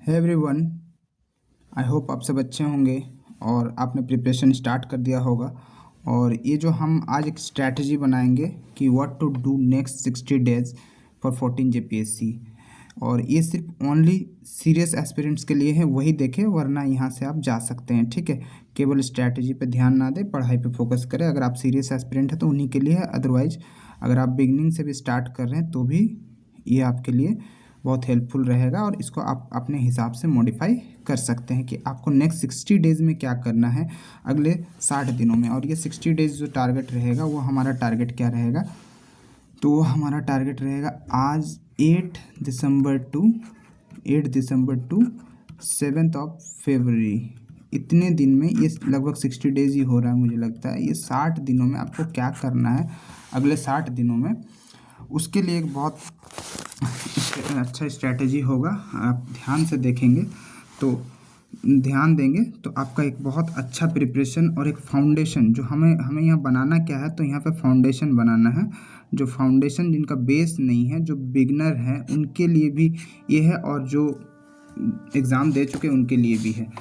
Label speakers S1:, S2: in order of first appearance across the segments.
S1: Hey everyone, I hope आप सब अच्छे होंगे और आपने प्रिपरेशन स्टार्ट कर दिया होगा। और ये जो हम आज एक स्ट्रैटेजी बनाएंगे कि what to do next 60 days for 14 JPSC. और ये सिर्फ ओनली सीरियस एस्पिरेंट्स के लिए है, वही देखें, वरना यहाँ से आप जा सकते हैं। ठीक है, केवल स्ट्रैटेजी पे ध्यान ना दें, पढ़ाई पे फोकस करें। अगर आप सीरियस एस्पिरेंट हैं तो उन्हीं के लिए है, अदरवाइज अगर आप बिगनिंग से भी स्टार्ट कर रहे हैं तो भी ये आपके लिए बहुत हेल्पफुल रहेगा। और इसको आप अपने हिसाब से मॉडिफाई कर सकते हैं कि आपको नेक्स्ट 60 डेज़ में क्या करना है अगले 60 दिनों में। और ये 60 डेज़ जो टारगेट रहेगा वो हमारा टारगेट क्या रहेगा, तो वो हमारा टारगेट रहेगा आज 8 दिसंबर टू 7 फरवरी। इतने दिन में, ये लगभग 60 डेज़ ही हो रहा है मुझे लगता है। ये 60 दिनों में आपको क्या करना है अगले 60 दिनों में, उसके लिए एक बहुत अच्छा स्ट्रैटेजी होगा। आप ध्यान से देखेंगे तो ध्यान देंगे तो आपका एक बहुत अच्छा प्रिपरेशन और एक फाउंडेशन जो हमें यहाँ बनाना क्या है, तो यहाँ पे फाउंडेशन बनाना है। जो फाउंडेशन जिनका बेस नहीं है, जो बिगनर है, उनके लिए भी ये है, और जो एग्ज़ाम दे चुके हैं उनके लिए भी है।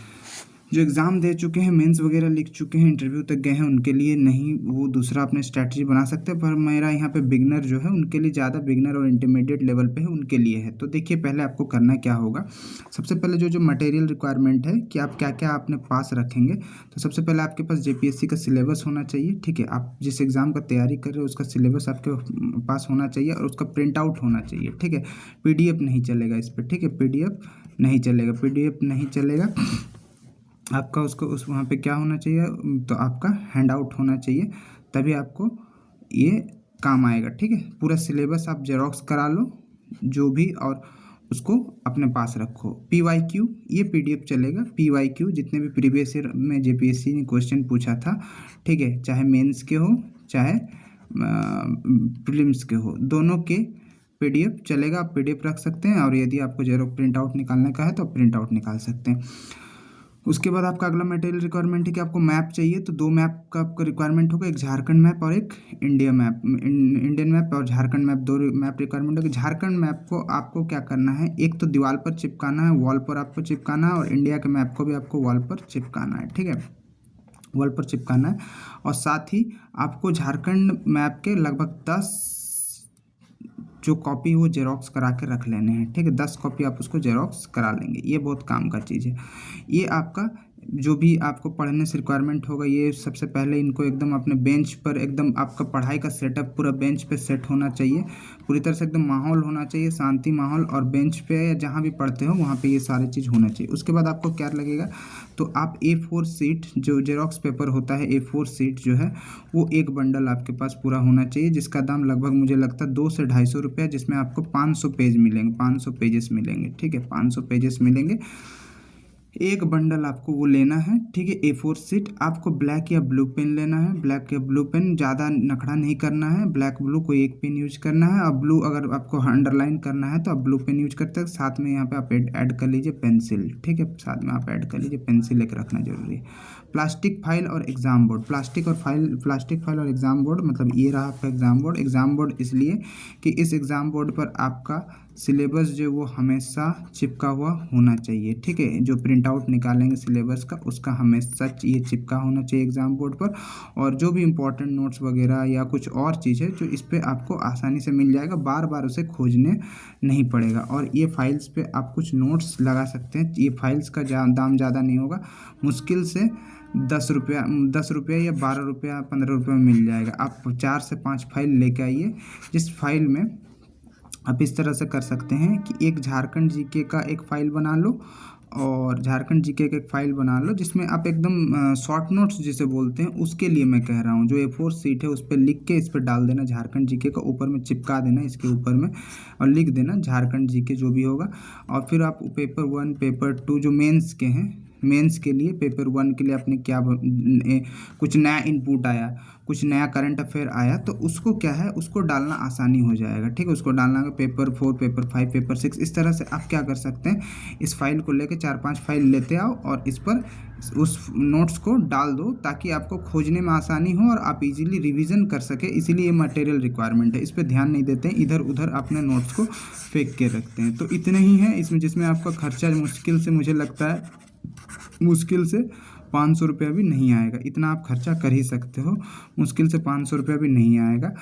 S1: जो एग्ज़ाम दे चुके हैं, मेंस वगैरह लिख चुके हैं, इंटरव्यू तक गए हैं, उनके लिए नहीं, वो दूसरा अपने स्ट्रैटेजी बना सकते हैं। पर मेरा यहाँ पे बिगनर जो है उनके लिए, ज़्यादा बिगनर और इंटरमीडिएट लेवल पे है उनके लिए है। तो देखिए, पहले आपको करना क्या होगा। सबसे पहले जो मटेरियल रिक्वायरमेंट है कि आप क्या क्या अपने पास रखेंगे, तो सबसे पहले आपके पास जेपीएससी का सिलेबस होना चाहिए। ठीक है, आप जिस एग्ज़ाम का तैयारी कर रहे हो उसका सिलेबस आपके पास होना चाहिए और उसका प्रिंट आउट होना चाहिए। ठीक है, पीडीएफ नहीं चलेगा इस पर। ठीक है, पीडीएफ नहीं चलेगा। आपका उसको उस वहाँ पे क्या होना चाहिए, तो आपका हैंड आउट होना चाहिए, तभी आपको ये काम आएगा। ठीक है, पूरा सिलेबस आप जेरोक्स करा लो जो भी, और उसको अपने पास रखो। पीवाईक्यू ये पीडीएफ चलेगा। पीवाईक्यू जितने भी प्रीवियस ईयर में जेपीएससी ने क्वेश्चन पूछा था, ठीक है, चाहे मेंस के हो चाहे प्रीलिम्स के हो, दोनों के पीडीएफ चलेगा। आप पीडीएफ रख सकते हैं, और यदि आपको जेरोक्स प्रिंट आउट निकालने का है तो प्रिंट आउट निकाल सकते हैं। उसके बाद आपका अगला मटेरियल रिक्वायरमेंट है कि आपको मैप चाहिए। तो 2 मैप का आपको रिक्वायरमेंट होगा, एक झारखंड मैप और एक इंडियन मैप और झारखंड मैप। 2 मैप रिक्वायरमेंट होगी। झारखंड मैप को आपको क्या करना है, एक तो दीवार पर चिपकाना है, वॉल पर आपको चिपकाना है, और इंडिया के मैप को भी आपको वॉल पर चिपकाना है। ठीक है, वॉल पर चिपकाना है। और साथ ही आपको झारखंड मैप के लगभग 10 जो कॉपी वो जेरोक्स करा के रख लेने हैं। ठीक है, 10 कॉपी आप उसको जेरोक्स करा लेंगे, ये बहुत काम का चीज़ है। ये आपका जो भी आपको पढ़ने से रिक्वायरमेंट होगा, ये सबसे पहले इनको एकदम अपने बेंच पर, एकदम आपका पढ़ाई का सेटअप पूरा बेंच पे सेट होना चाहिए, पूरी तरह से एकदम माहौल होना चाहिए, शांति माहौल, और बेंच पे या जहाँ भी पढ़ते हो वहाँ पे ये सारी चीज़ होना चाहिए। उसके बाद आपको क्या लगेगा, तो आप A4 शीट, जो जेरोक्स पेपर होता है, A4 शीट जो है वो एक बंडल आपके पास पूरा होना चाहिए, जिसका दाम लगभग मुझे लगता है 200 से 250 रुपया, जिसमें आपको 500 पेज मिलेंगे, 500 पेजेस मिलेंगे। ठीक है, 500 पेजेस मिलेंगे, एक बंडल आपको वो लेना है। ठीक है, A4 शीट। आपको ब्लैक या ब्लू पेन लेना है, ब्लैक या ब्लू पेन, ज़्यादा नखड़ा नहीं करना है, ब्लैक ब्लू कोई एक पेन यूज करना है। और ब्लू अगर आपको अंडरलाइन करना है तो आप ब्लू पेन यूज करते हैं। साथ में यहाँ पे आप ऐड कर लीजिए पेंसिल। ठीक है, साथ में आप ऐड कर लीजिए पेंसिल, एक रखना जरूरी है। प्लास्टिक फाइल और एग्ज़ाम बोर्ड। प्लास्टिक फाइल और एग्ज़ाम बोर्ड, मतलब ये रहा आपका एग्ज़ाम बोर्ड इसलिए कि इस एग्ज़ाम बोर्ड पर आपका सिलेबस जो वो हमेशा चिपका हुआ होना चाहिए। ठीक है, जो प्रिंट आउट निकालेंगे सिलेबस का, उसका हमेशा ये चिपका होना चाहिए एग्ज़ाम बोर्ड पर। और जो भी इम्पोर्टेंट नोट्स वगैरह या कुछ और चीज़ है जो इस पर आपको आसानी से मिल जाएगा, बार बार उसे खोजने नहीं पड़ेगा। और ये फाइल्स पे आप कुछ नोट्स लगा सकते हैं। ये फाइल्स का दाम ज़्यादा नहीं होगा, मुश्किल से 10 रुपया या 12 रुपया 15 रुपये में मिल जाएगा। आप 4 से 5 फाइल लेके आइए, जिस फाइल में आप इस तरह से कर सकते हैं कि एक झारखंड जीके का एक फ़ाइल बना लो, और झारखंड जीके का एक फ़ाइल बना लो जिसमें आप एकदम शॉर्ट नोट्स जिसे बोलते हैं, उसके लिए मैं कह रहा हूँ। जो A4 शीट है उस पर लिख के इस पर डाल देना झारखंड जीके का, ऊपर में चिपका देना इसके ऊपर में, और लिख देना झारखंड जीके जो भी होगा। और फिर आप पेपर 1 पेपर 2 जो मेंस के हैं, मेंस के लिए पेपर 1 के लिए आपने क्या कुछ नया इनपुट आया, कुछ नया करंट अफेयर आया, तो उसको क्या है, उसको डालना आसानी हो जाएगा। ठीक है, उसको डालना है पेपर 4, पेपर 5, पेपर 6। इस तरह से आप क्या कर सकते हैं, इस फाइल को लेके 4-5 फाइल लेते आओ और इस पर उस नोट्स को डाल दो, ताकि आपको खोजने में आसानी हो और आप इजीली रिवीजन कर सके। इसीलिए ये मटेरियल रिक्वायरमेंट है, इस पर ध्यान नहीं देते हैं, इधर उधर अपने नोट्स को फेंक के रखते हैं। तो इतना ही है इसमें, जिसमें आपका खर्चा मुश्किल से, मुझे लगता है मुश्किल से 500 रुपया भी नहीं आएगा। इतना आप खर्चा कर ही सकते हो, मुश्किल से 500 रुपया भी नहीं आएगा।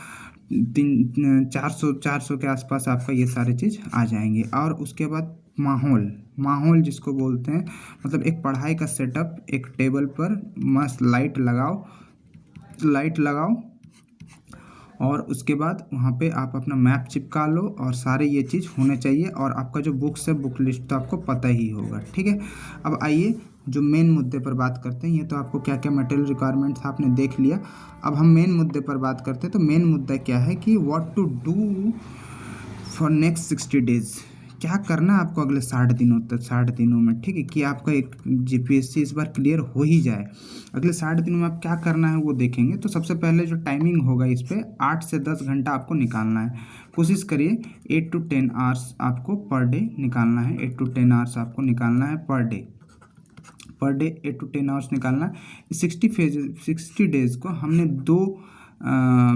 S1: 400 के आसपास आपका ये सारी चीज़ आ जाएंगे। और उसके बाद माहौल जिसको बोलते हैं, मतलब एक पढ़ाई का सेटअप, एक टेबल पर मस्त लाइट लगाओ और उसके बाद वहाँ पे आप अपना मैप चिपका लो और सारे ये चीज़ होने चाहिए। और आपका जो बुक्स है, बुक लिस्ट तो आपको पता ही होगा। ठीक है, अब आइए जो मेन मुद्दे पर बात करते हैं। ये तो आपको क्या क्या मटेरियल रिक्वायरमेंट्स आपने देख लिया, अब हम मेन मुद्दे पर बात करते हैं। तो मेन मुद्दा क्या है कि what to do for next 60 days, क्या करना है आपको अगले 60 दिनों तक, 60 दिनों में। ठीक है, कि आपका एक जीपीएससी इस बार क्लियर हो ही जाए। अगले 60 दिनों में आप क्या करना है वो देखेंगे। तो सबसे पहले जो टाइमिंग होगा इस पर 8 से 10 घंटा आपको निकालना है। कोशिश करिए 8 to 10 आवर्स आपको पर डे निकालना है। 8 to 10 आवर्स आपको निकालना है पर डे 8 to 10 आवर्स निकालना है। 60 डेज़ को हमने 2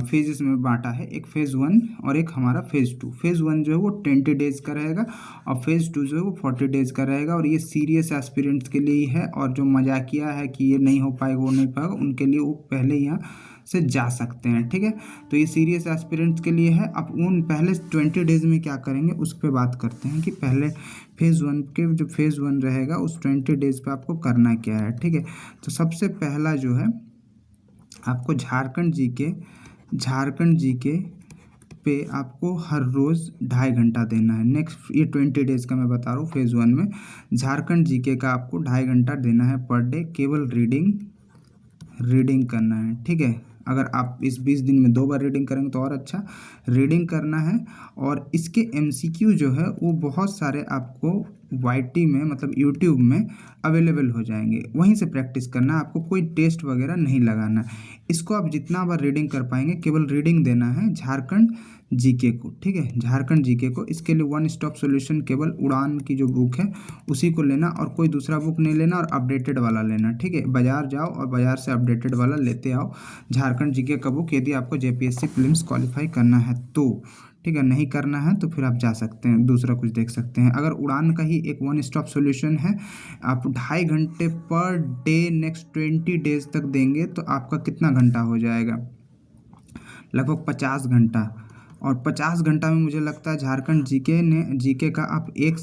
S1: फेजेस में बांटा है, एक फ़ेज़ 1 और एक हमारा फ़ेज़ 2। फ़ेज़ 1 जो है वो 20 डेज़ का रहेगा और फ़ेज़ 2 जो है वो 40 डेज़ का रहेगा। और ये सीरियस एस्पिरेंट्स के लिए ही है, और जो मजाकिया है कि ये नहीं हो पाएगा, वो नहीं पाएगा, उनके लिए वो पहले यहाँ से जा सकते हैं। ठीक है, तो ये सीरियस एस्पिरेंट्स के लिए है। अब उन पहले 20 डेज़ में क्या करेंगे उस पर बात करते हैं कि पहले फ़ेज़ 1 के जो फ़ेज़ 1 रहेगा उस 20 डेज़ पे आपको करना क्या है। ठीक है, तो सबसे पहला जो है आपको झारखंड जीके पे आपको हर रोज़ 2.5 घंटा देना है। नेक्स्ट ये 20 डेज़ का मैं बता रहा हूँ। फ़ेज़ 1 में झारखंड जीके का आपको 2.5 घंटा देना है पर डे, केवल रीडिंग करना है। ठीक है, अगर आप इस 20 दिन में 2 बार रीडिंग करेंगे तो और अच्छा, रीडिंग करना है। और इसके एमसीक्यू जो है वो बहुत सारे आपको वाईटी में, मतलब यूट्यूब में अवेलेबल हो जाएंगे, वहीं से प्रैक्टिस करना है। आपको कोई टेस्ट वगैरह नहीं लगाना। इसको आप जितना बार रीडिंग कर पाएंगे, केवल रीडिंग देना है झारखंड जीके को। ठीक है, झारखंड जीके को, इसके लिए वन स्टॉप सॉल्यूशन केवल उड़ान की जो बुक है उसी को लेना और कोई दूसरा बुक नहीं लेना और अपडेटेड वाला लेना। ठीक है, बाज़ार जाओ और बाज़ार से अपडेटेड वाला लेते आओ, झारखंड जीके का बुक, यदि आपको जेपीएससी प्रीलिम्स क्वालिफाई करना है तो। ठीक है, नहीं करना है तो फिर आप जा सकते हैं, दूसरा कुछ देख सकते हैं। अगर उड़ान का ही एक वन स्टॉप सॉल्यूशन है, आप 2.5 घंटे पर डे नेक्स्ट 20 डेज़ तक देंगे तो आपका कितना घंटा हो जाएगा, लगभग 50 घंटा। और 50 घंटा में मुझे लगता है झारखंड जीके का आप एक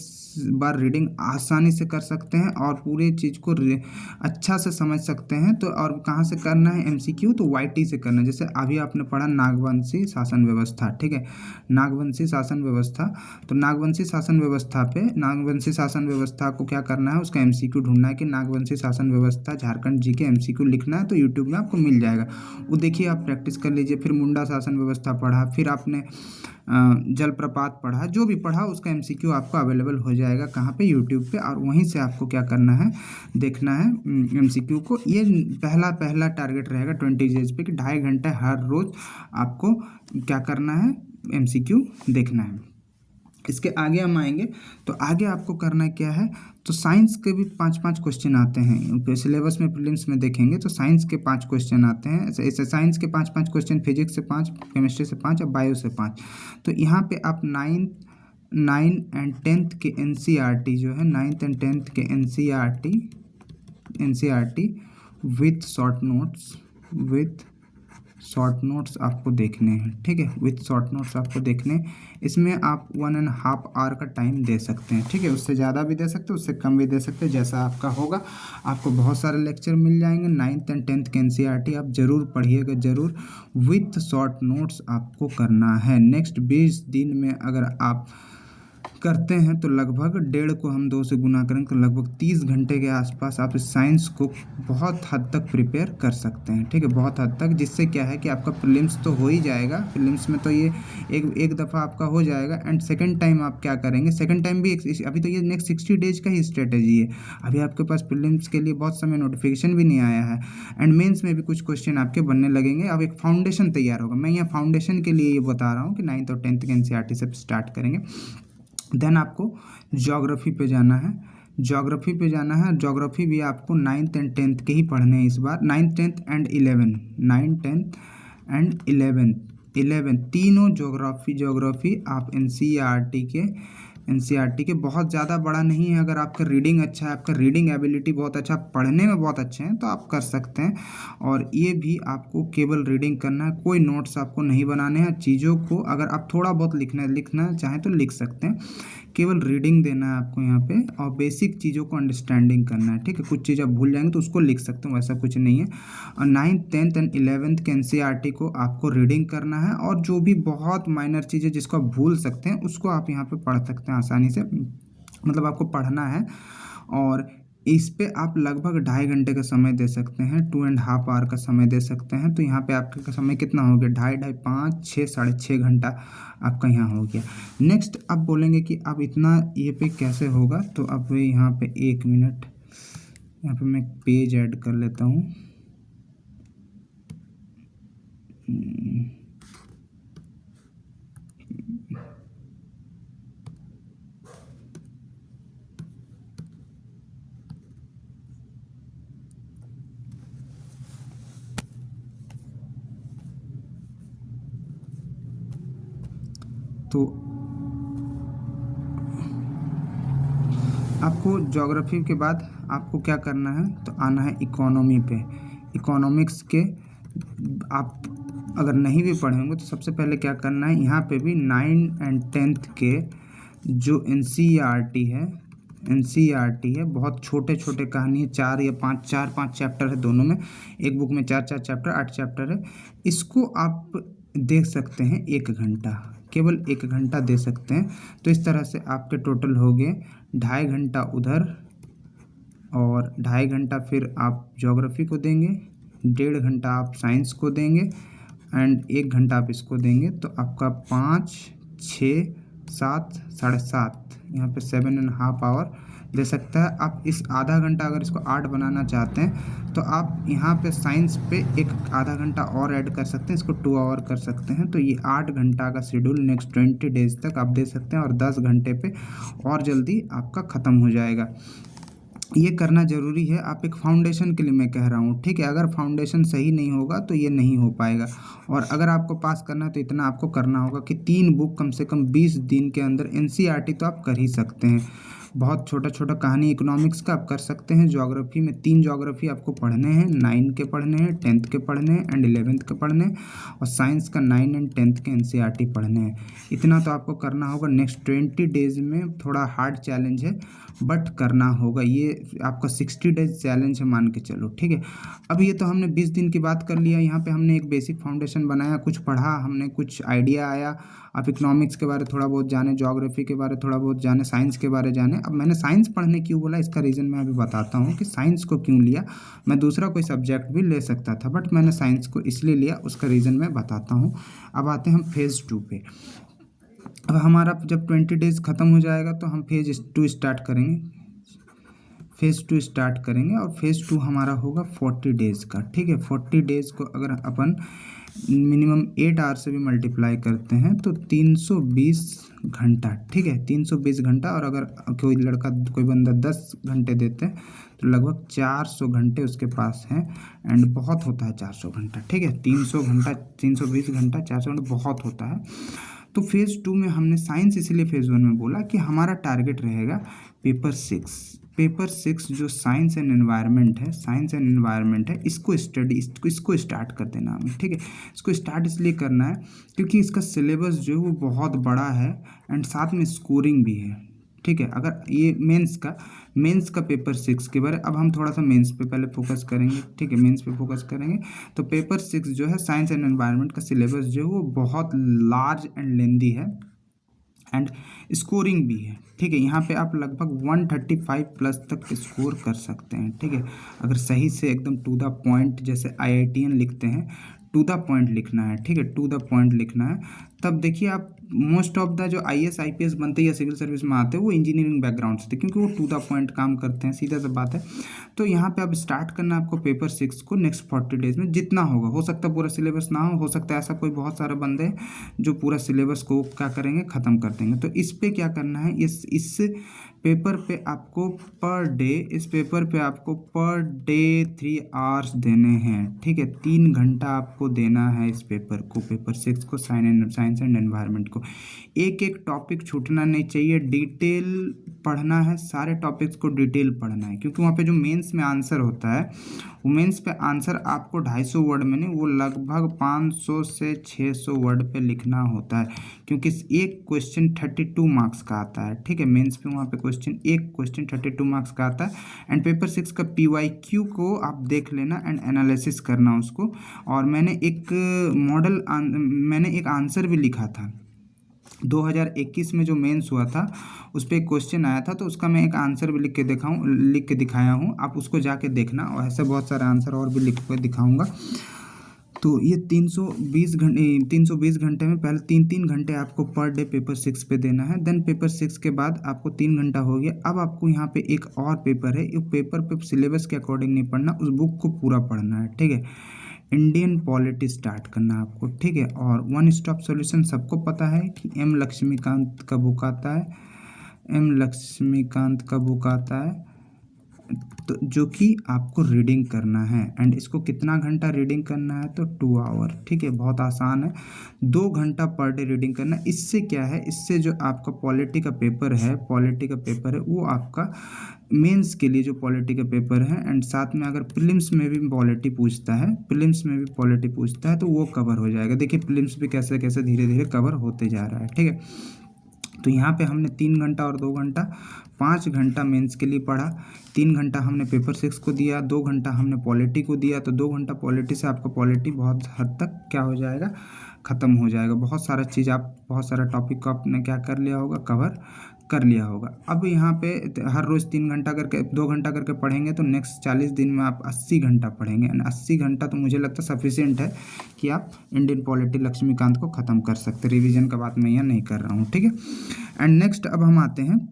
S1: बार रीडिंग आसानी से कर सकते हैं और पूरी चीज़ को अच्छा से समझ सकते हैं। तो और कहाँ से करना है एमसीक्यू, तो वाईटी से करना है। जैसे अभी आपने पढ़ा नागवंशी शासन व्यवस्था। ठीक है, नागवंशी शासन व्यवस्था, तो नागवंशी शासन व्यवस्था को क्या करना है, उसका एमसीक्यू ढूंढना है कि नागवंशी शासन व्यवस्था झारखंड जीके एमसीक्यू लिखना है, तो यूट्यूब में आपको मिल जाएगा, वो देखिए, आप प्रैक्टिस कर लीजिए। फिर मुंडा शासन व्यवस्था पढ़ा, फिर आपने जलप्रपात पढ़ा, जो भी पढ़ा उसका एमसीक्यू आपको अवेलेबल हो जाएगा, कहाँ पे, यूट्यूब पे। और वहीं से आपको क्या करना है, देखना है एमसीक्यू को। ये पहला टारगेट रहेगा 20 डेज पे कि 2.5 घंटे हर रोज़ आपको क्या करना है, एमसीक्यू देखना है। इसके आगे हम आएंगे तो आगे आपको करना क्या है, तो साइंस के भी 5-5 क्वेश्चन आते हैं सिलेबस में, प्रीलिम्स में देखेंगे तो साइंस के 5 क्वेश्चन आते हैं। ऐसे साइंस के 5-5 क्वेश्चन, फिजिक्स से 5, केमिस्ट्री से 5 और बायो से 5। तो यहाँ पे आप 9 एंड 10th के एनसीईआरटी जो है, 9th एंड 10th के एनसीईआरटी विथ शॉर्ट नोट्स आपको देखने हैं। ठीक है, विथ शॉर्ट नोट्स आपको देखने, इसमें आप 1.5 आवर का टाइम दे सकते हैं। ठीक है, उससे ज़्यादा भी दे सकते हैं, उससे कम भी दे सकते हैं, जैसा आपका होगा। आपको बहुत सारे लेक्चर मिल जाएंगे। 9th एंड 10th के एनसीईआरटी आप ज़रूर पढ़िएगा, ज़रूर। विथ शॉर्ट नोट्स आपको करना है। नेक्स्ट 20 दिन में अगर आप करते हैं तो लगभग 1.5 को हम 2 से गुना करेंगे तो लगभग 30 घंटे के आसपास आप इस साइंस को बहुत हद तक प्रिपेयर कर सकते हैं, ठीक है, बहुत हद तक। जिससे क्या है कि आपका प्रीलिम्स तो हो ही जाएगा, प्रीलिम्स में तो ये एक दफ़ा आपका हो जाएगा। एंड सेकंड टाइम आप क्या करेंगे, सेकंड टाइम भी अभी तो ये नेक्स्ट 60 डेज का ही स्ट्रेटेजी है। अभी आपके पास प्रीलिम्स के लिए बहुत समय नोटिफिकेशन भी नहीं आया है, एंड मेंस में भी कुछ क्वेश्चन आपके बनने लगेंगे। अब एक फाउंडेशन तैयार होगा। मैं यहाँ फाउंडेशन के लिए ये बता रहा हूँ कि 9th और 10th के एनसीईआरटी से स्टार्ट करेंगे। देन आपको ज्योग्राफी पे जाना है। ज्योग्राफी पे जाना है। ज्योग्राफी भी आपको 9th एंड 10th के ही पढ़ने हैं इस बार। 9th 10th एंड 11, 9 10 एंड 11 तीनों ज्योग्राफी आप एनसीईआरटी के बहुत ज़्यादा बड़ा नहीं है। अगर आपका रीडिंग अच्छा है, आपका रीडिंग एबिलिटी बहुत अच्छा, पढ़ने में बहुत अच्छे हैं, तो आप कर सकते हैं। और ये भी आपको केवल रीडिंग करना है, कोई नोट्स आपको नहीं बनाने हैं। चीज़ों को अगर आप थोड़ा बहुत लिखना चाहें तो लिख सकते हैं, केवल रीडिंग देना है आपको यहाँ पे, और बेसिक चीज़ों को अंडरस्टैंडिंग करना है, ठीक है। कुछ चीज़ आप भूल जाएंगे तो उसको लिख सकते हो, वैसा कुछ नहीं है। और 9th 10th एंड 11th के एनसीईआरटी को आपको रीडिंग करना है, और जो भी बहुत माइनर चीज़ें जिसको आप भूल सकते हैं उसको आप यहाँ पे पढ़ सकते हैं आसानी से, मतलब आपको पढ़ना है। और इस पे आप लगभग 2.5 घंटे का समय दे सकते हैं, 2.5 आवर का समय दे सकते हैं। तो यहाँ पे आपका समय कितना हो गया, 2.5 5 6 6.5 घंटा आपका यहाँ हो गया। नेक्स्ट अब बोलेंगे कि अब इतना ये पे कैसे होगा, तो अब यहाँ पे 1 मिनट, यहाँ पे मैं पेज ऐड कर लेता हूँ। तो आपको ज्योग्राफी के बाद आपको क्या करना है, तो आना है इकोनॉमी पे। इकोनॉमिक्स के आप अगर नहीं भी पढ़े होंगे तो सबसे पहले क्या करना है, यहाँ पे भी 9 एंड 10th के जो एनसीईआरटी है, बहुत छोटे छोटे कहानी है, 4 चैप्टर है दोनों में। एक बुक में 4 चैप्टर, 8 चैप्टर है। इसको आप देख सकते हैं 1 घंटा, केवल 1 घंटा दे सकते हैं। तो इस तरह से आपके टोटल हो गए 2.5 घंटा उधर, और 2.5 घंटा फिर आप ज्योग्राफी को देंगे, 1.5 घंटा आप साइंस को देंगे, एंड 1 घंटा आप इसको देंगे। तो आपका 5 6 7 7.5, यहाँ पे 7.5 आवर दे सकता है। आप इस आधा घंटा अगर इसको 8 बनाना चाहते हैं तो आप यहाँ पे साइंस पे एक आधा घंटा और ऐड कर सकते हैं, इसको 2 आवर कर सकते हैं। तो ये 8 घंटा का शेड्यूल नेक्स्ट 20 डेज तक आप दे सकते हैं, और 10 घंटे पे और जल्दी आपका ख़त्म हो जाएगा। ये करना ज़रूरी है, आप एक फाउंडेशन के लिए मैं कह रहा हूँ, ठीक है। अगर फाउंडेशन सही नहीं होगा तो ये नहीं हो पाएगा। और अगर आपको पास करना है तो इतना आपको करना होगा कि 3 बुक कम से कम 20 दिन के अंदर, एनसीईआरटी तो आप कर ही सकते हैं, बहुत छोटा छोटा कहानी इकोनॉमिक्स का आप कर सकते हैं। ज्योग्राफी में 3 ज्योग्राफी आपको पढ़ने हैं, 9 के पढ़ने हैं, 10th के पढ़ने हैं, एंड 11th के पढ़ने हैं। और साइंस का 9 एंड 10th के एनसीईआरटी पढ़ने हैं। इतना तो आपको करना होगा। नेक्स्ट 20 डेज में थोड़ा हार्ड चैलेंज है, बट करना होगा। ये आपका 60 डेज चैलेंज है, मान के चलो, ठीक है। अब ये तो हमने 20 दिन की बात कर लिया। यहाँ पे हमने एक बेसिक फाउंडेशन बनाया, कुछ पढ़ा हमने, कुछ आइडिया आया। आप इकोनॉमिक्स के बारे थोड़ा बहुत जाने, ज्योग्राफी के बारे थोड़ा बहुत जाने, साइंस के बारे जाने। अब मैंने साइंस पढ़ने क्यों बोला, इसका रीज़न मैं अभी बताता हूँ कि साइंस को क्यों लिया। मैं दूसरा कोई सब्जेक्ट भी ले सकता था, बट मैंने साइंस को इसलिए लिया, उसका रीज़न मैं बताता हूँ। अब आते हैं हम फेज़ 2 पे। अब हमारा जब 20 डेज ख़त्म हो जाएगा तो हम फेज़ 2 स्टार्ट करेंगे। फेज़ 2 स्टार्ट करेंगे, और फेज़ 2 हमारा होगा 40 डेज़ का, ठीक है। 40 डेज़ को अगर अपन मिनिमम 8 आवर से भी मल्टीप्लाई करते हैं तो 320 घंटा, ठीक है, 320 घंटा। और अगर कोई लड़का, कोई बंदा 10 घंटे देते हैं तो लगभग 400 घंटे उसके पास हैं। एंड बहुत होता है 400 घंटा, ठीक है। 300 घंटा, 320 घंटा, 400 घंटा बहुत होता है। तो फेज़ 2 में हमने साइंस इसलिए फेज़ 1 में बोला कि हमारा टारगेट रहेगा पेपर 6 जो साइंस एंड एनवायरनमेंट है, इसको स्टार्ट कर देना हमें, ठीक है। इसको स्टार्ट इसलिए करना है क्योंकि इसका सिलेबस जो है वो बहुत बड़ा है, एंड साथ में स्कोरिंग भी है, ठीक है। अगर ये मेंस का पेपर 6 के बारे, अब हम थोड़ा सा मेंस पे पहले फोकस करेंगे, ठीक है, मेंस पे फोकस करेंगे। तो पेपर 6 जो है साइंस एंड एनवायरनमेंट का सिलेबस जो है वो बहुत लार्ज एंड लेंदी है, एंड स्कोरिंग भी है, ठीक है। यहाँ पे आप लगभग 135 प्लस तक स्कोर कर सकते हैं, ठीक है, अगर सही से एकदम टू द पॉइंट, जैसे IITian लिखते हैं, टू द पॉइंट लिखना है, ठीक है, टू द पॉइंट लिखना है। तब देखिए आप मोस्ट ऑफ द जो IAS IPS बनते हैं या सिविल सर्विस में आते हैं वो इंजीनियरिंग बैकग्राउंड से थे, क्योंकि वो टू द पॉइंट काम करते हैं, सीधा सा बात है। तो यहाँ पे अब स्टार्ट करना है आपको पेपर 6 को नेक्स्ट 40 डेज में, जितना होगा, हो सकता है पूरा सिलेबस ना हो सकता है ऐसा कोई बहुत सारे बंदे हैं जो पूरा सिलेबस को क्या करेंगे, ख़त्म कर देंगे। तो इस पे क्या करना है, इस पेपर पे आपको पर डे, इस पेपर पे आपको पर डे 3 आवर्स देने हैं, ठीक है, 3 घंटा आपको देना है इस पेपर को, पेपर 6 को, साइंस एंड एनवायरनमेंट को। एक एक टॉपिक छूटना नहीं चाहिए, डिटेल पढ़ना है, सारे टॉपिक्स को डिटेल पढ़ना है, क्योंकि वहाँ पे जो मेंस में आंसर होता है, वो मेंस पे आंसर आपको 250 वर्ड में नहीं, वो लगभग 500 से 600 वर्ड पे लिखना होता है, क्योंकि एक क्वेश्चन 32 मार्क्स का आता है, ठीक है, मेंस पे वहाँ पे एक क्वेश्चन 32 मार्क्स का आता है। एंड पेपर 6 का PYQ को आप देख लेना एंड एनालिसिस करना उसको। और मैंने एक आंसर भी लिखा था 2021 में जो मेंस हुआ था, उस पर एक क्वेश्चन आया था, तो उसका मैं एक आंसर भी लिख के दिखाया हूँ, आप उसको जाके देखना, और ऐसे बहुत सारे आंसर और भी लिख के दिखाऊंगा। तो ये 320 घंटे में पहले 3 घंटे आपको पर डे पेपर 6 पे देना है। देन पेपर 6 के बाद आपको 3 घंटा हो गया। अब आपको यहाँ पे एक और पेपर है, इस पेपर पे सिलेबस के अकॉर्डिंग नहीं पढ़ना, उस बुक को पूरा पढ़ना है, ठीक है। इंडियन पॉलिटी स्टार्ट करना है आपको, ठीक है। और वन स्टॉप सॉल्यूशन सबको पता है कि M लक्ष्मीकांत का बुक आता है, M लक्ष्मीकांत का बुक आता है, तो जो कि आपको रीडिंग करना है। एंड इसको कितना घंटा रीडिंग करना है, तो 2 आवर, ठीक है, बहुत आसान है, 2 घंटा पर डे रीडिंग करना है। इससे क्या है, इससे जो आपका पॉलिटी का पेपर है, वो आपका मेंस के लिए जो पॉलिटी का पेपर है, एंड साथ में अगर प्रीलिम्स में भी पॉलिटी पूछता है तो वो कवर हो जाएगा। देखिए प्रीलिम्स भी कैसे कैसे धीरे धीरे कवर होते जा रहा है, ठीक है। तो यहाँ पे हमने 3 घंटा और 2 घंटा, 5 घंटा मेंस के लिए पढ़ा, 3 घंटा हमने पेपर 6 को दिया, 2 घंटा हमने पॉलिटी को दिया। तो 2 घंटा पॉलिटी से आपका पॉलिटी बहुत हद तक क्या हो जाएगा, ख़त्म हो जाएगा। बहुत सारा टॉपिक को आपने क्या कर लिया होगा, कवर कर लिया होगा। अब यहाँ पे हर रोज़ 3 घंटा करके 2 घंटा करके पढ़ेंगे तो नेक्स्ट 40 दिन में आप 80 घंटा पढ़ेंगे, एंड 80 घंटा तो मुझे लगता है सफिशिएंट है कि आप इंडियन पॉलिटी लक्ष्मीकांत को ख़त्म कर सकते। रिवीजन का बात मैं यहाँ नहीं कर रहा हूँ, ठीक है। एंड नेक्स्ट अब हम आते हैं,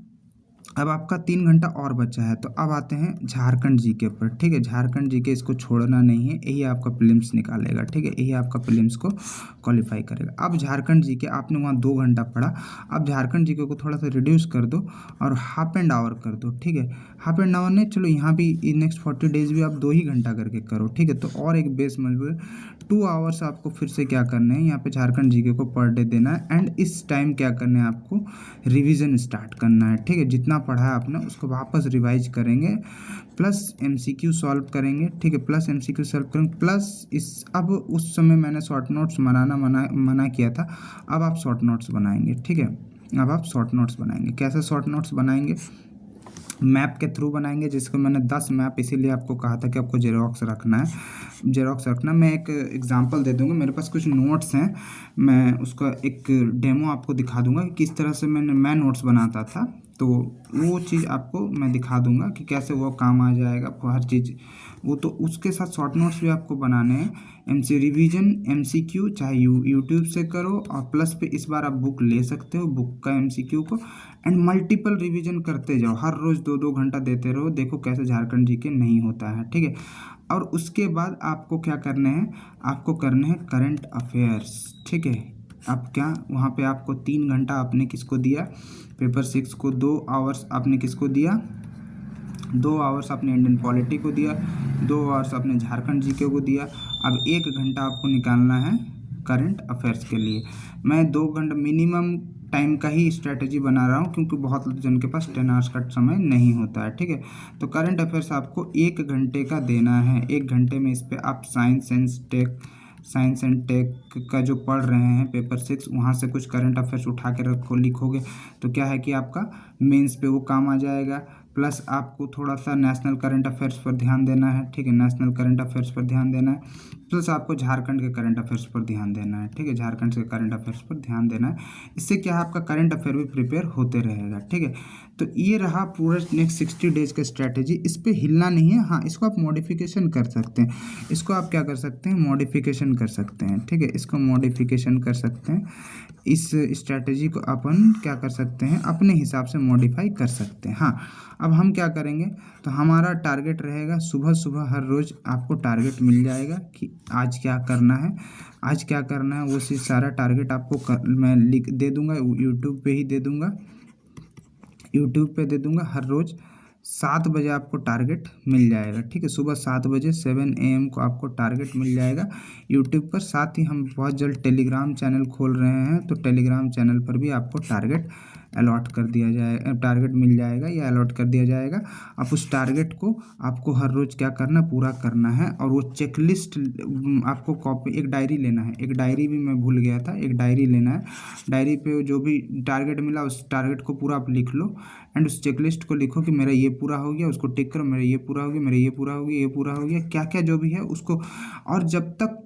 S1: अब आपका 3 घंटा और बचा है, तो अब आते हैं झारखंड जीके पर, ठीक है। झारखंड जीके इसको छोड़ना नहीं है, यही आपका प्रीलिम्स निकालेगा, ठीक है, यही आपका प्रीलिम्स को क्वालिफाई करेगा। अब झारखंड जीके आपने वहाँ 2 घंटा पढ़ा, अब झारखंड जीके को थोड़ा सा रिड्यूस कर दो और हाफ एंड आवर कर दो, ठीक है। हाफ एंड आवर नहीं, चलो यहाँ भी नेक्स्ट 40 डेज भी आप 2 ही घंटा करके करो, ठीक है। तो और एक बेस मजबूत 2 आवर्स आपको फिर से क्या करने हैं, यहाँ पे झारखंड जीके को पर डे देना है। एंड इस टाइम क्या करना है, आपको रिवीजन स्टार्ट करना है, ठीक है। जितना पढ़ा है आपने उसको वापस रिवाइज करेंगे, प्लस MCQ सॉल्व करेंगे, ठीक है, प्लस MCQ सॉल्व करेंगे, प्लस अब उस समय मैंने शॉर्ट नोट्स मना किया था, अब आप शॉर्ट नोट्स बनाएंगे, ठीक है। अब आप शॉर्ट नोट्स बनाएंगे, कैसे शॉर्ट नोट्स बनाएंगे, मैप के थ्रू बनाएंगे, जिसको मैंने 10 मैप इसीलिए आपको कहा था कि आपको जेरोक्स रखना। मैं एक एग्जांपल दे दूंगा, मेरे पास कुछ नोट्स हैं, मैं उसका एक डेमो आपको दिखा दूंगा कि किस तरह से मैं नोट्स बनाता था, तो वो चीज़ आपको मैं दिखा दूंगा कि कैसे वो काम आ जाएगा आपको हर चीज़ वो। तो उसके साथ शॉर्ट नोट्स भी आपको बनाने हैं, रिवीजन MCQ चाहे यूट्यूब से करो, और प्लस पे इस बार आप बुक ले सकते हो, बुक का MCQ को, एंड मल्टीपल रिवीजन करते जाओ, हर रोज़ 2-2 घंटा देते रहो, देखो कैसे झारखंड जीके नहीं होता है, ठीक है। और उसके बाद आपको क्या करने हैं, आपको करने हैं करंट अफेयर्स, ठीक है। अब क्या वहाँ पे आपको 3 घंटा आपने किसको दिया, पेपर 6 को 2 आवर्स आपने किसको दिया, 2 आवर्स आपने इंडियन पॉलिटी को दिया, 2 आवर्स आपने झारखंड जीके को दिया। अब 1 घंटा आपको निकालना है करंट अफेयर्स के लिए। मैं 2 घंटा मिनिमम टाइम का ही स्ट्रेटजी बना रहा हूँ, क्योंकि बहुत जन के पास 10 आवर्स का समय नहीं होता है, ठीक है। तो करंट अफेयर्स आपको 1 घंटे का देना है, 1 घंटे में इस पर आप साइंस एंड टेक का जो पढ़ रहे हैं पेपर 6, वहाँ से कुछ करंट अफेयर्स उठा के लिखोगे, तो क्या है कि आपका मेंस पे वो काम आ जाएगा। प्लस आपको थोड़ा सा नेशनल करंट अफेयर्स पर ध्यान देना है, ठीक है, नेशनल करंट अफेयर्स पर ध्यान देना है। प्लस आपको झारखंड के करंट अफेयर्स पर ध्यान देना है, ठीक है, झारखंड के करंट अफेयर्स पर ध्यान देना है। इससे क्या है, आपका करंट अफेयर भी प्रिपेयर होते रहेगा, ठीक है। तो ये रहा पूरा नेक्स्ट 60 डेज का स्ट्रैटेजी। इस पर हिलना नहीं है। हाँ, इसको आप मॉडिफिकेशन कर सकते हैं, इसको आप क्या कर सकते हैं, मॉडिफिकेशन कर सकते हैं, ठीक है, इसको मॉडिफिकेशन कर सकते हैं। इस स्ट्रैटेजी को अपन क्या कर सकते हैं, अपने हिसाब से मॉडिफाई कर सकते हैं। हाँ, अब हम क्या करेंगे, तो हमारा टारगेट रहेगा सुबह सुबह हर रोज़ आपको टारगेट मिल जाएगा कि आज क्या करना है, आज क्या करना है। वो चीज़ सारा टारगेट आपको मैं लिख दे दूंगा, यूट्यूब पे ही दे दूंगा, यूट्यूब पे दे दूंगा। हर रोज़ 7 बजे आपको टारगेट मिल जाएगा, ठीक है, सुबह 7 बजे 7 AM को आपको टारगेट मिल जाएगा यूट्यूब पर। साथ ही हम बहुत जल्द टेलीग्राम चैनल खोल रहे हैं, तो टेलीग्राम चैनल पर भी आपको टारगेट अलॉट कर दिया जाएगा, टारगेट मिल जाएगा या अलॉट कर दिया जाएगा। आप उस टारगेट को आपको हर रोज़ क्या करना, पूरा करना है। और वो चेकलिस्ट आपको कॉपी, एक डायरी लेना है, एक डायरी भी मैं भूल गया था, एक डायरी लेना है। डायरी पे जो भी टारगेट मिला उस टारगेट को पूरा आप लिख लो, एंड उस चेकलिस्ट को लिखो कि मेरा ये पूरा हो गया, उसको टिक करो, मेरा ये पूरा हो गया, मेरा ये पूरा हो गया, ये पूरा हो गया, क्या क्या जो भी है उसको। और जब तक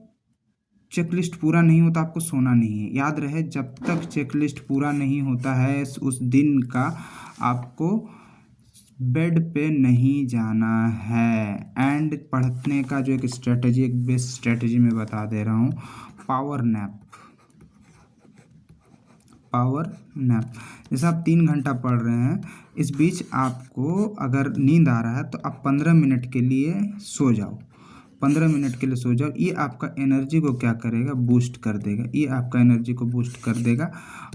S1: चेकलिस्ट पूरा नहीं होता आपको सोना नहीं है, याद रहे, जब तक चेकलिस्ट पूरा नहीं होता है उस दिन का आपको बेड पे नहीं जाना है। एंड पढ़ने का जो एक स्ट्रेटजी, एक बेस्ट स्ट्रेटजी मैं बता दे रहा हूँ, पावर नैप। पावर नैप, जैसे आप 3 घंटा पढ़ रहे हैं, इस बीच आपको अगर नींद आ रहा है तो आप 15 मिनट के लिए सो जाओ, 15 मिनट के लिए सो जाओ। ये आपका एनर्जी को क्या करेगा, बूस्ट कर देगा, ये आपका एनर्जी को बूस्ट कर देगा।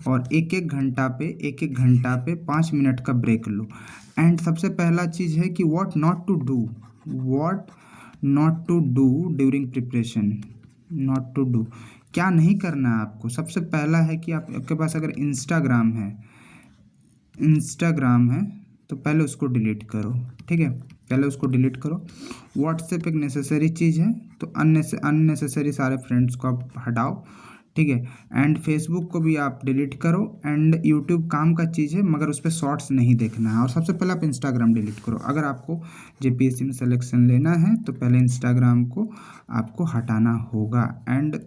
S1: और एक एक घंटा पे 5 मिनट का ब्रेक लो। एंड सबसे पहला चीज़ है कि what not to do during preparation, not to do, क्या नहीं करना है आपको। सबसे पहला है कि आपके पास अगर इंस्टाग्राम है तो पहले उसको डिलीट करो, ठीक है, पहले उसको डिलीट करो। व्हाट्सएप एक नेसेसरी चीज़ है, तो अननेसेसरी सारे फ्रेंड्स को आप हटाओ, ठीक है। एंड फेसबुक को भी आप डिलीट करो। एंड यूट्यूब काम का चीज़ है, मगर उस पर शॉर्ट्स नहीं देखना है। और सबसे पहले आप इंस्टाग्राम डिलीट करो। अगर आपको जेपीएससी में सिलेक्शन लेना है तो पहले इंस्टाग्राम को आपको हटाना होगा। एंड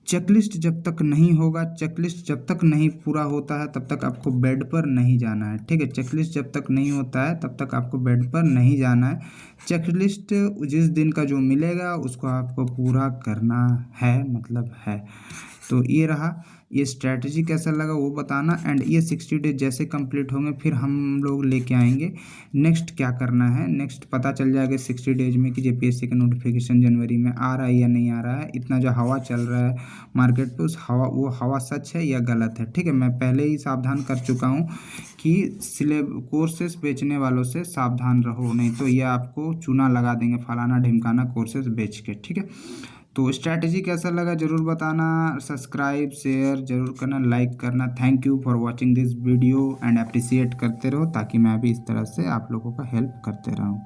S1: चेकलिस्ट जब तक नहीं होगा, चेकलिस्ट जब तक नहीं पूरा होता है तब तक आपको बेड पर नहीं जाना है, ठीक है, चेकलिस्ट जब तक नहीं होता है तब तक आपको बेड पर नहीं जाना है। चेकलिस्ट जिस दिन का जो मिलेगा उसको आपको पूरा करना है, मतलब है। तो ये रहा, ये स्ट्रैटेजी कैसा लगा वो बताना। एंड ये 60 डेज जैसे कंप्लीट होंगे फिर हम लोग लेके आएंगे नेक्स्ट क्या करना है। नेक्स्ट पता चल जाएगा 60 डेज में कि जेपीएससी का नोटिफिकेशन जनवरी में आ रहा है या नहीं आ रहा है। इतना जो हवा चल रहा है मार्केट पे, उस हवा, वो हवा सच है या गलत है, ठीक है। मैं पहले ही सावधान कर चुका हूँ कि कोर्सेस बेचने वालों से सावधान रहो, नहीं तो ये आपको चूना लगा देंगे, फलाना ढिमकाना कोर्सेस बेच के, ठीक है। तो स्ट्रैटेजी कैसा लगा ज़रूर बताना, सब्सक्राइब शेयर ज़रूर करना, लाइक करना। Thank you for watching this video and appreciate करते रहो, ताकि मैं भी इस तरह से आप लोगों का हेल्प करते रहूँ।